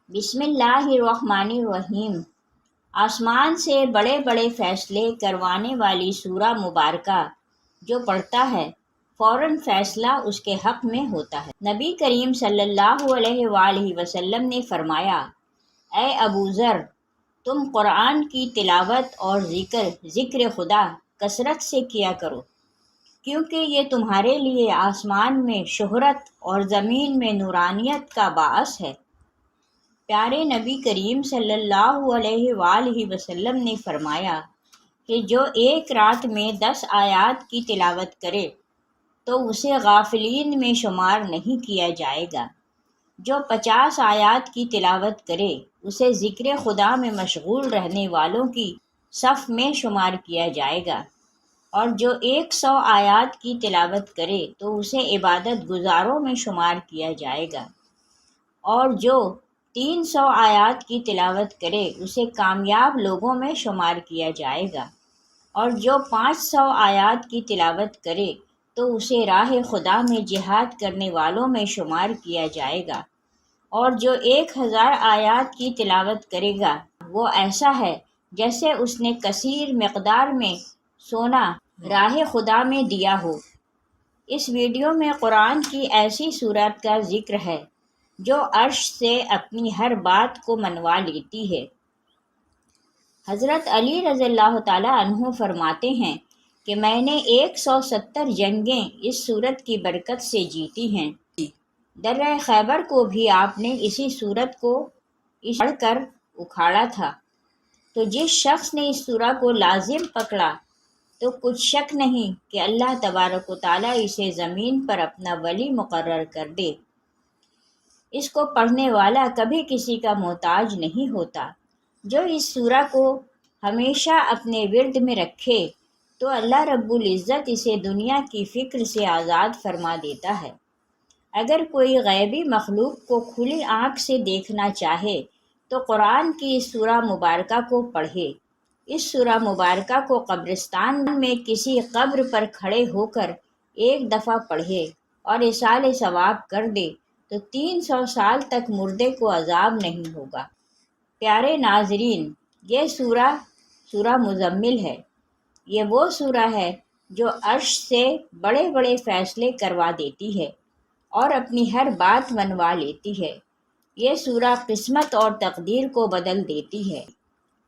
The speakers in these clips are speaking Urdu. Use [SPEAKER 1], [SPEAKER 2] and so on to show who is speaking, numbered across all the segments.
[SPEAKER 1] بسم اللہ الرحمن الرحیم۔ آسمان سے بڑے بڑے فیصلے کروانے والی سورہ مبارکہ جو پڑھتا ہے فوراً فیصلہ اس کے حق میں ہوتا ہے۔ نبی کریم صلی اللہ علیہ وآلہ وسلم نے فرمایا، اے ابو ذر، تم قرآن کی تلاوت اور ذکر خدا کثرت سے کیا کرو، کیونکہ یہ تمہارے لیے آسمان میں شہرت اور زمین میں نورانیت کا باعث ہے۔ پیارے نبی کریم صلی اللہ علیہ وآلہ وسلم نے فرمایا کہ جو ایک رات میں 10 آیات کی تلاوت کرے تو اسے غافلین میں شمار نہیں کیا جائے گا۔ جو 50 آیات کی تلاوت کرے اسے ذکر خدا میں مشغول رہنے والوں کی صف میں شمار کیا جائے گا، اور جو 100 آیات کی تلاوت کرے تو اسے عبادت گزاروں میں شمار کیا جائے گا، اور جو 300 آیات کی تلاوت کرے اسے کامیاب لوگوں میں شمار کیا جائے گا، اور جو 500 آیات کی تلاوت کرے تو اسے راہ خدا میں جہاد کرنے والوں میں شمار کیا جائے گا، اور جو 1000 آیات کی تلاوت کرے گا وہ ایسا ہے جیسے اس نے کثیر مقدار میں سونا راہ خدا میں دیا ہو۔ اس ویڈیو میں قرآن کی ایسی سورت کا ذکر ہے جو عرش سے اپنی ہر بات کو منوا لیتی ہے۔ حضرت علی رضی اللہ تعالیٰ عنہ فرماتے ہیں کہ میں نے 170 جنگیں اس سورت کی برکت سے جیتی ہیں۔ درہ خیبر کو بھی آپ نے اسی سورت کو پڑھ کر اکھاڑا تھا۔ تو جس شخص نے اس سورہ کو لازم پکڑا تو کچھ شک نہیں کہ اللہ تبارک و تعالیٰ اسے زمین پر اپنا ولی مقرر کر دے۔ اس کو پڑھنے والا کبھی کسی کا محتاج نہیں ہوتا۔ جو اس سورہ کو ہمیشہ اپنے ورد میں رکھے تو اللہ رب العزت اسے دنیا کی فکر سے آزاد فرما دیتا ہے۔ اگر کوئی غیبی مخلوق کو کھلی آنکھ سے دیکھنا چاہے تو قرآن کی اس سورہ مبارکہ کو پڑھے۔ اس سورہ مبارکہ کو قبرستان میں کسی قبر پر کھڑے ہو کر ایک دفعہ پڑھے اور ایصال ثواب کر دے تو 300 سال تک مردے کو عذاب نہیں ہوگا۔ پیارے ناظرین، یہ سورہ مزمل ہے۔ یہ وہ سورہ ہے جو عرش سے بڑے بڑے فیصلے کروا دیتی ہے اور اپنی ہر بات منوا لیتی ہے۔ یہ سورہ قسمت اور تقدیر کو بدل دیتی ہے۔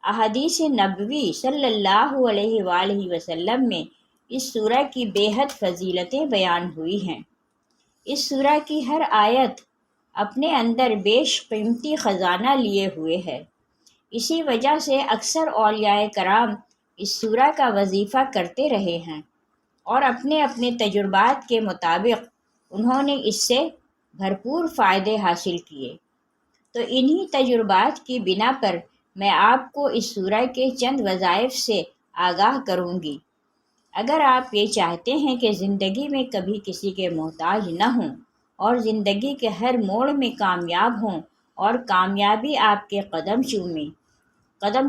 [SPEAKER 1] احادیث نبوی صلی اللہ علیہ وآلہ وسلم میں اس سورہ کی بے حد فضیلتیں بیان ہوئی ہیں۔ اس سورہ کی ہر آیت اپنے اندر بیش قیمتی خزانہ لیے ہوئے ہے۔ اسی وجہ سے اکثر اولیاء کرام اس سورہ کا وظیفہ کرتے رہے ہیں اور اپنے اپنے تجربات کے مطابق انہوں نے اس سے بھرپور فائدے حاصل کیے۔ تو انہی تجربات کی بنا پر میں آپ کو اس سورہ کے چند وظائف سے آگاہ کروں گی۔ اگر آپ یہ چاہتے ہیں کہ زندگی میں کبھی کسی کے محتاج نہ ہوں اور زندگی کے ہر موڑ میں کامیاب ہوں اور کامیابی آپ کے قدم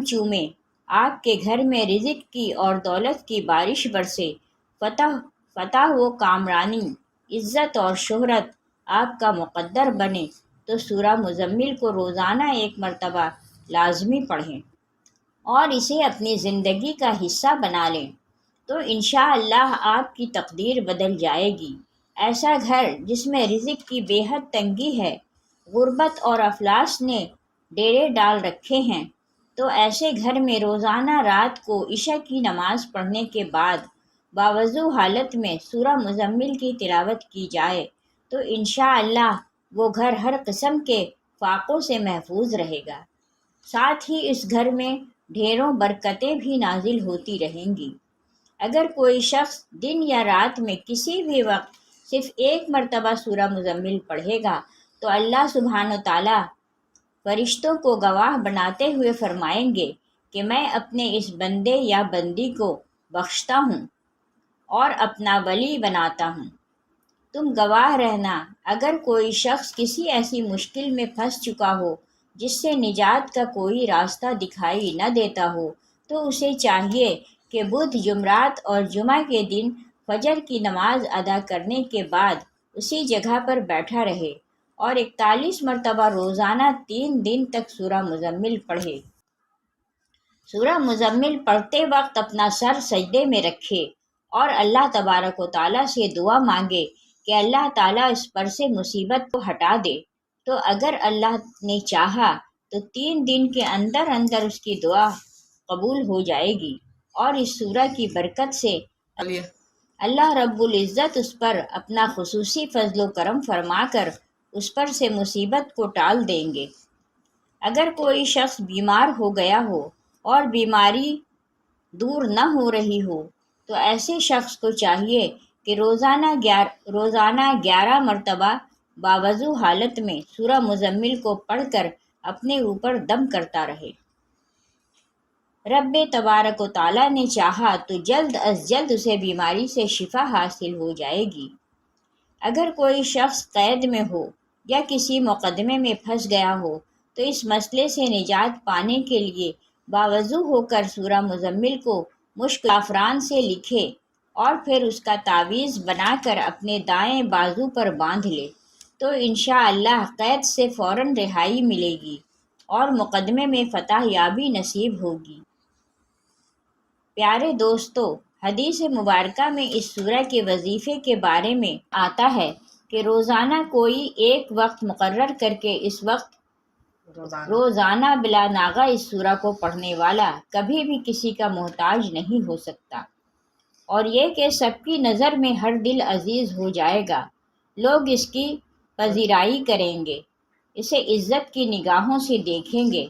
[SPEAKER 1] چومے، آپ کے گھر میں رزق کی اور دولت کی بارش برسے، فتح و کامرانی، عزت اور شہرت آپ کا مقدر بنے، تو سورہ مزمل کو روزانہ ایک مرتبہ لازمی پڑھیں اور اسے اپنی زندگی کا حصہ بنا لیں، تو انشاءاللہ آپ کی تقدیر بدل جائے گی۔ ایسا گھر جس میں رزق کی بے حد تنگی ہے، غربت اور افلاس نے ڈیرے ڈال رکھے ہیں، تو ایسے گھر میں روزانہ رات کو عشاء کی نماز پڑھنے کے بعد باوضو حالت میں سورہ مزمل کی تلاوت کی جائے تو انشاءاللہ وہ گھر ہر قسم کے فاقوں سے محفوظ رہے گا۔ ساتھ ہی اس گھر میں ڈھیروں برکتیں بھی نازل ہوتی رہیں گی۔ اگر کوئی شخص دن یا رات میں کسی بھی وقت صرف ایک مرتبہ سورہ مزمل پڑھے گا تو اللہ سبحانہ و تعالیٰ فرشتوں کو گواہ بناتے ہوئے فرمائیں گے کہ میں اپنے اس بندے یا بندی کو بخشتا ہوں اور اپنا ولی بناتا ہوں۔ تم گواہ رہنا، اگر کوئی شخص کسی ایسی مشکل میں پھنس چکا ہو جس سے نجات کا کوئی راستہ دکھائی نہ دیتا ہو تو اسے چاہیے کہ بدھ، جمعرات اور جمعہ کے دن فجر کی نماز ادا کرنے کے بعد اسی جگہ پر بیٹھا رہے اور 41 مرتبہ روزانہ 3 دن تک سورہ مزمل پڑھے۔ سورہ مزمل پڑھتے وقت اپنا سر سجدے میں رکھے اور اللہ تبارک و تعالیٰ سے دعا مانگے کہ اللہ تعالیٰ اس پر سے مصیبت کو ہٹا دے۔ تو اگر اللہ نے چاہا تو 3 دن کے اندر اندر اس کی دعا قبول ہو جائے گی، اور اس سورہ کی برکت سے اللہ رب العزت اس پر اپنا خصوصی فضل و کرم فرما کر اس پر سے مصیبت کو ٹال دیں گے۔ اگر کوئی شخص بیمار ہو گیا ہو اور بیماری دور نہ ہو رہی ہو تو ایسے شخص کو چاہیے کہ روزانہ 11 مرتبہ باوضو حالت میں سورہ مزمل کو پڑھ کر اپنے اوپر دم کرتا رہے۔ رب تبارک و تعالیٰ نے چاہا تو جلد از جلد اسے بیماری سے شفا حاصل ہو جائے گی۔ اگر کوئی شخص قید میں ہو یا کسی مقدمے میں پھنس گیا ہو تو اس مسئلے سے نجات پانے کے لیے باوضو ہو کر سورہ مزمل کو مشک زعفران سے لکھے اور پھر اس کا تعویذ بنا کر اپنے دائیں بازو پر باندھ لے تو انشاءاللہ قید سے فوراً رہائی ملے گی اور مقدمے میں فتح یابی نصیب ہوگی۔ پیارے دوستو، حدیث مبارکہ میں اس سورہ کے وظیفے کے بارے میں آتا ہے کہ روزانہ کوئی ایک وقت مقرر کر کے اس وقت روزانہ بلا ناغہ اس سورہ کو پڑھنے والا کبھی بھی کسی کا محتاج نہیں ہو سکتا، اور یہ کہ سب کی نظر میں ہر دل عزیز ہو جائے گا، لوگ اس کی پذیرائی کریں گے، اسے عزت کی نگاہوں سے دیکھیں گے،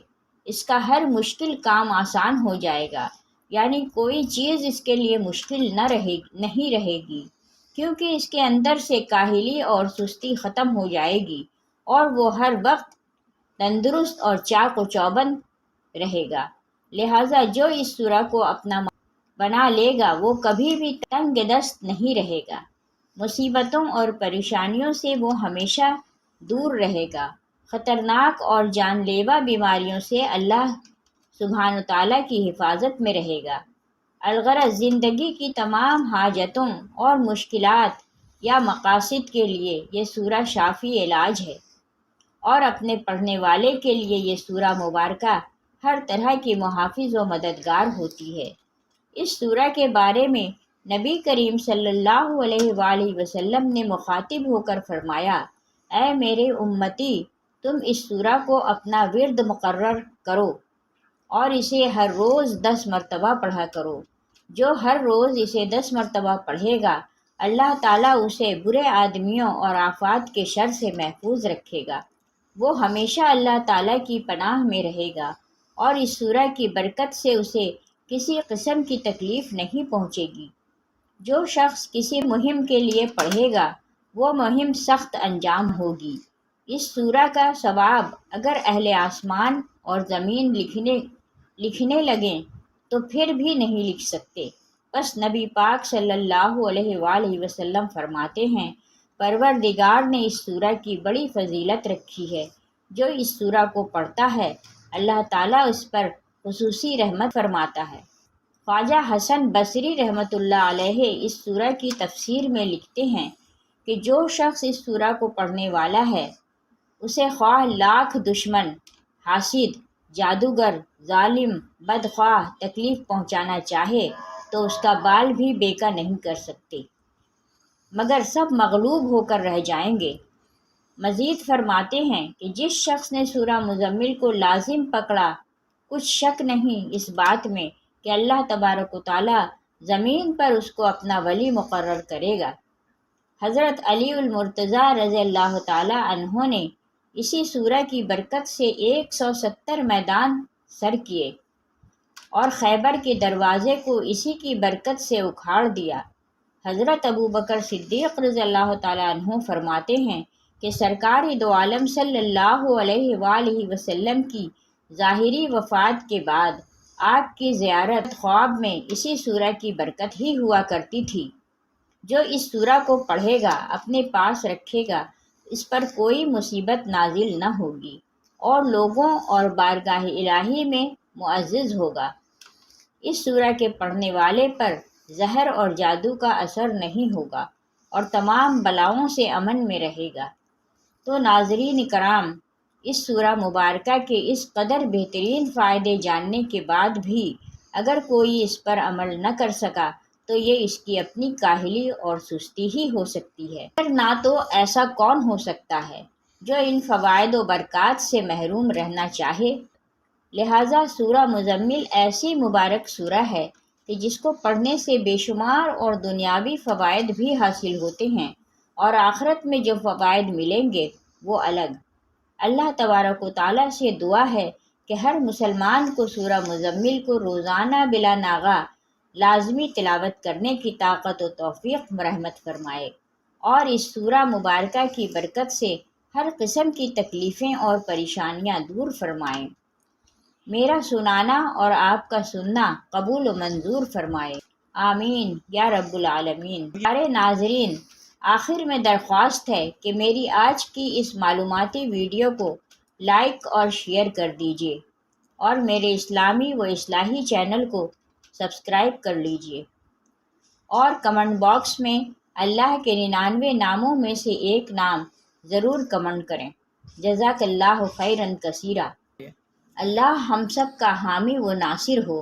[SPEAKER 1] اس کا ہر مشکل کام آسان ہو جائے گا، یعنی کوئی چیز اس کے لیے مشکل نہیں رہے گی، کیونکہ اس کے اندر سے کاہلی اور سستی ختم ہو جائے گی اور وہ ہر وقت تندرست اور چاق و چوبند رہے گا۔ لہٰذا جو اس سورہ کو اپنا بنا لے گا وہ کبھی بھی تنگ دست نہیں رہے گا، مصیبتوں اور پریشانیوں سے وہ ہمیشہ دور رہے گا، خطرناک اور جان لیوا بیماریوں سے اللہ سبحانہ تعالیٰ کی حفاظت میں رہے گا۔ الغرض زندگی کی تمام حاجتوں اور مشکلات یا مقاصد کے لیے یہ سورہ شافی علاج ہے، اور اپنے پڑھنے والے کے لیے یہ سورہ مبارکہ ہر طرح کی محافظ و مددگار ہوتی ہے۔ اس سورہ کے بارے میں نبی کریم صلی اللہ علیہ وآلہ وسلم نے مخاطب ہو کر فرمایا، اے میرے امتی، تم اس سورہ کو اپنا ورد مقرر کرو اور اسے ہر روز 10 مرتبہ پڑھا کرو۔ جو ہر روز اسے 10 مرتبہ پڑھے گا اللہ تعالیٰ اسے برے آدمیوں اور آفات کے شر سے محفوظ رکھے گا، وہ ہمیشہ اللہ تعالیٰ کی پناہ میں رہے گا، اور اس سورہ کی برکت سے اسے کسی قسم کی تکلیف نہیں پہنچے گی۔ جو شخص کسی مہم کے لیے پڑھے گا وہ مہم سخت انجام ہوگی۔ اس سورہ کا ثواب اگر اہل آسمان اور زمین لکھنے لگیں تو پھر بھی نہیں لکھ سکتے۔ بس نبی پاک صلی اللہ علیہ وآلہ وسلم فرماتے ہیں، پروردگار نے اس سورہ کی بڑی فضیلت رکھی ہے، جو اس سورہ کو پڑھتا ہے اللہ تعالیٰ اس پر خصوصی رحمت فرماتا ہے۔ خواجہ حسن بصری رحمۃ اللہ علیہ اس سورہ کی تفسیر میں لکھتے ہیں کہ جو شخص اس سورہ کو پڑھنے والا ہے اسے خواہ لاکھ دشمن، حاسد، جادوگر، ظالم، بدخواہ تکلیف پہنچانا چاہے تو اس کا بال بھی بیکا نہیں کر سکتے، مگر سب مغلوب ہو کر رہ جائیں گے۔ مزید فرماتے ہیں کہ جس شخص نے سورہ مزمل کو لازم پکڑا، کچھ شک نہیں اس بات میں کہ اللہ تبارک و تعالیٰ زمین پر اس کو اپنا ولی مقرر کرے گا۔ حضرت علی المرتضیٰ رضی اللہ تعالیٰ عنہ نے اسی سورہ کی برکت سے 170 میدان سر کیے اور خیبر کے دروازے کو اسی کی برکت سے اکھاڑ دیا۔ حضرت ابوبکر صدیق رضی اللہ تعالیٰ عنہ فرماتے ہیں کہ سرکار دو عالم صلی اللہ علیہ وآلہ وسلم کی ظاہری وفات کے بعد آپ کی زیارت خواب میں اسی سورہ کی برکت ہی ہوا کرتی تھی۔ جو اس سورہ کو پڑھے گا، اپنے پاس رکھے گا، اس پر کوئی مصیبت نازل نہ ہوگی اور لوگوں اور بارگاہ الہی میں معزز ہوگا۔ اس سورہ کے پڑھنے والے پر زہر اور جادو کا اثر نہیں ہوگا اور تمام بلاؤں سے امن میں رہے گا۔ تو ناظرین کرام، اس سورہ مبارکہ کے اس قدر بہترین فائدے جاننے کے بعد بھی اگر کوئی اس پر عمل نہ کر سکا تو یہ اس کی اپنی کاہلی اور سستی ہی ہو سکتی ہے، پر نہ تو ایسا کون ہو سکتا ہے جو ان فوائد و برکات سے محروم رہنا چاہے۔ لہٰذا سورہ مزمل ایسی مبارک سورہ ہے کہ جس کو پڑھنے سے بے شمار اور دنیاوی فوائد بھی حاصل ہوتے ہیں، اور آخرت میں جو فوائد ملیں گے وہ الگ۔ اللہ تبارک و تعالیٰ سے دعا ہے کہ ہر مسلمان کو سورہ مزمل کو روزانہ بلا ناغہ لازمی تلاوت کرنے کی طاقت و توفیق مرحمت فرمائے، اور اس سورہ مبارکہ کی برکت سے ہر قسم کی تکلیفیں اور پریشانیاں دور فرمائے۔ میرا سنانا اور آپ کا سننا قبول و منظور فرمائے، آمین یا رب العالمین۔ پیارے ناظرین، آخر میں درخواست ہے کہ میری آج کی اس معلوماتی ویڈیو کو لائک اور شیئر کر دیجیے، اور میرے اسلامی و اصلاحی چینل کو سبسکرائب کر لیجیے، اور کمنٹ باکس میں اللہ کے 99 ناموں میں سے ایک نام ضرور کمنٹ کریں۔ جزاک اللہ خیرا کثیرا۔ اللہ ہم سب کا حامی و ناصر ہو۔